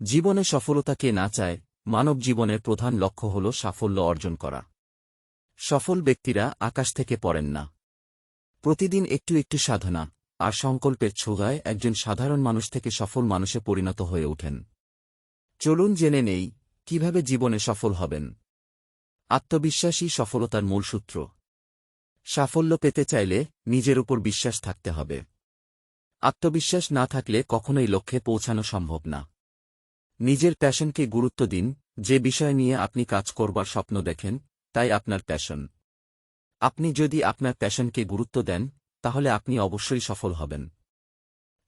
জীবনে সফলতা কে না চায়? মানব জীবনের প্রধান লক্ষ্য হল সাফল্য অর্জন করা। সফল ব্যক্তিরা আকাশ থেকে পড়েন না। প্রতিদিন একটু একটু সাধনা আর সংকল্পের ছোঁয়ায় একজন সাধারণ মানুষ থেকে সফল মানুষে পরিণত হয়ে ওঠেন। চলুন জেনে নেই কিভাবে জীবনে সফল হবেন। আত্মবিশ্বাসী সফলতার মূল সূত্র। সাফল্য পেতে চাইলে নিজের উপর বিশ্বাস থাকতে হবে। আত্মবিশ্বাস না থাকলে কখনোই লক্ষ্যে পৌঁছানো সম্ভব না। নিজের প্যাশনকে গুরুত্ব দিন। যে বিষয় নিয়ে আপনি কাজ করবার স্বপ্ন দেখেন, তাই আপনার প্যাশন। আপনি যদি আপনার প্যাশনকে গুরুত্ব দেন, তাহলে আপনি অবশ্যই সফল হবেন।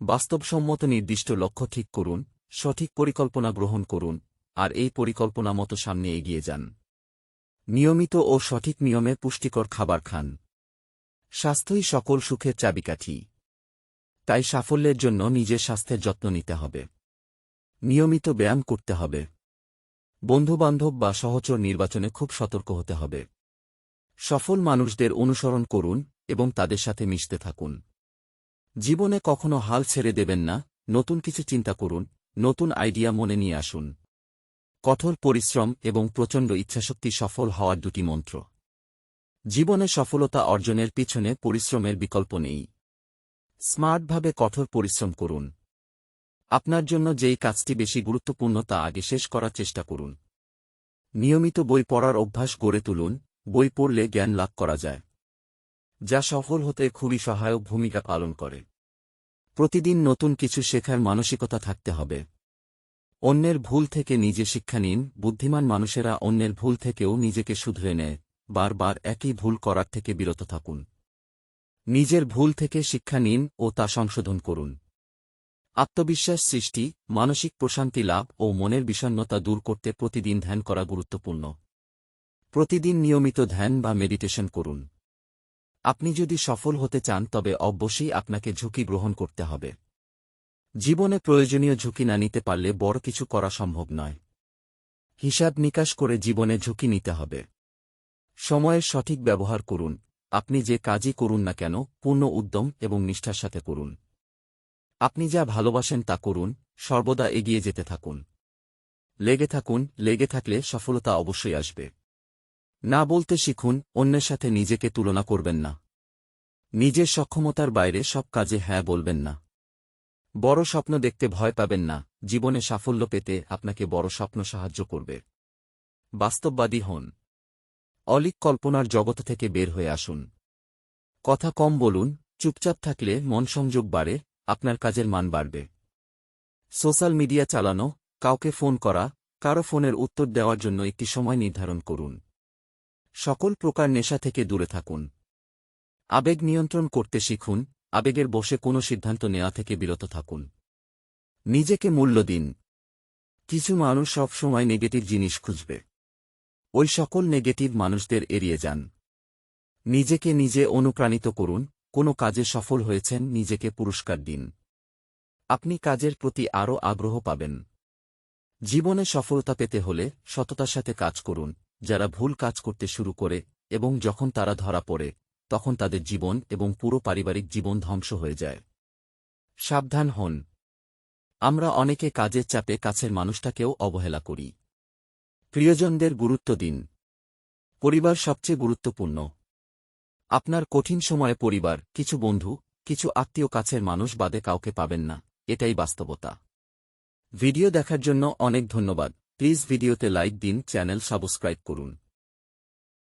বাস্তবসম্মত নির্দিষ্ট লক্ষ্য ঠিক করুন, সঠিক পরিকল্পনা গ্রহণ করুন, আর এই পরিকল্পনা মতো সামনে এগিয়ে যান। নিয়মিত ও সঠিক নিয়মে পুষ্টিকর খাবার খান। স্বাস্থ্যই সকল সুখের চাবিকাঠি। তাই সাফল্যের জন্য নিজের স্বাস্থ্যের যত্ন নিতে হবে। নিয়মিত ব্যায়াম করতে হবে। বন্ধুবান্ধব বা সহচর নির্বাচনে খুব সতর্ক হতে হবে। সফল মানুষদের অনুসরণ করুন এবং তাদের সাথে মিশতে থাকুন। জীবনে কখনো হাল ছেড়ে দেবেন না। নতুন কিছু চিন্তা করুন, নতুন আইডিয়া মনে নিয়ে আসুন। কঠোর পরিশ্রম এবং প্রচণ্ড ইচ্ছাশক্তি সফল হওয়ার দুটি মন্ত্র। জীবনে সফলতা অর্জনের পিছনে পরিশ্রমের বিকল্প নেই। স্মার্টভাবে কঠোর পরিশ্রম করুন। আপনার জন্য যেই কাজটি বেশি গুরুত্বপূর্ণ তা আগে শেষ করার চেষ্টা করুন। নিয়মিত বই পড়ার অভ্যাস গড়ে তুলুন। বই পড়লে জ্ঞান লাভ করা যায়, যা সফল হতে খুবই সহায়ক ভূমিকা পালন করে। প্রতিদিন নতুন কিছু শেখার মানসিকতা থাকতে হবে। অন্যের ভুল থেকে নিজে শিক্ষা নিন। বুদ্ধিমান মানুষেরা অন্যের ভুল থেকেও নিজেকে শুধরে নেয়। বারবার একই ভুল করার থেকে বিরত থাকুন। নিজের ভুল থেকে শিক্ষা নিন ও তা সংশোধন করুন। আত্মবিশ্বাস সৃষ্টি, মানসিক প্রশান্তি লাভ ও মনের বিষণ্ণতা দূর করতে প্রতিদিন ধ্যান করা গুরুত্বপূর্ণ। প্রতিদিন নিয়মিত ধ্যান বা মেডিটেশন করুন। আপনি যদি সফল হতে চান তবে অবশ্যই আপনাকে ঝুঁকি গ্রহণ করতে হবে। জীবনে প্রয়োজনীয় ঝুঁকি না নিতে পারলে বড় কিছু করা সম্ভব নয়। হিসাব নিকাশ করে জীবনে ঝুঁকি নিতে হবে। সময়ের সঠিক ব্যবহার করুন। আপনি যে কাজই করুন না কেন, পূর্ণ উদ্যম এবং নিষ্ঠার সাথে করুন। আপনি যা ভালোবাসেন তা করুন। সর্বদা এগিয়ে যেতে থাকুন। লেগে থাকুন। লেগে থাকলে সফলতা অবশ্যই আসবে। না বলতে শিখুন। অন্যের সাথে নিজেকে তুলনা করবেন না। নিজের সক্ষমতার বাইরে সব কাজে হ্যাঁ বলবেন না। বড় স্বপ্ন দেখতে ভয় পাবেন না। জীবনে সাফল্য পেতে আপনাকে বড় স্বপ্ন সাহায্য করবে। বাস্তববাদী হন। অলীক কল্পনার জগৎ থেকে বের হয়ে আসুন। কথা কম বলুন। চুপচাপ থাকলে মন সংযোগ বাড়ে, আপনার কাজের মান বাড়বে। সোশ্যাল মিডিয়া চালানো, কাউকে ফোন করা, কারো ফোনের উত্তর দেওয়ার জন্য একটি সময় নির্ধারণ করুন। সকল প্রকার নেশা থেকে দূরে থাকুন। আবেগ নিয়ন্ত্রণ করতে শিখুন। আবেগের বশে কোনো সিদ্ধান্ত নেওয়া থেকে বিরত থাকুন। নিজেকে মূল্য দিন। কিছু মানুষ সব সময় নেগেটিভ জিনিস খুঁজবে। ওই সকল নেগেটিভ মানুষদের এড়িয়ে যান। নিজেকে নিজে অনুপ্রাণিত করুন। কোনো কাজে সফল হয়েছেন, নিজেকে পুরস্কার দিন। আপনি কাজের প্রতি আরও আগ্রহ পাবেন। জীবনে সফলতা পেতে হলে সততার সাথে কাজ করুন। যারা ভুল কাজ করতে শুরু করে এবং যখন তারা ধরা পড়ে, তখন তাদের জীবন এবং পুরো পারিবারিক জীবন ধ্বংস হয়ে যায়। সাবধান হন। আমরা অনেকে কাজের চাপে কাছের মানুষটাকেও অবহেলা করি। প্রিয়জনদের গুরুত্ব দিন। পরিবার সবচেয়ে গুরুত্বপূর্ণ। আপনার কঠিন সময়ে পরিবার, কিছু বন্ধু, কিছু আত্মীয় কাছের মানুষ বাদে কাউকে পাবেন না। এটাই বাস্তবতা। ভিডিও দেখার জন্য অনেক ধন্যবাদ। প্লিজ ভিডিওতে লাইক দিন, চ্যানেল সাবস্ক্রাইব করুন।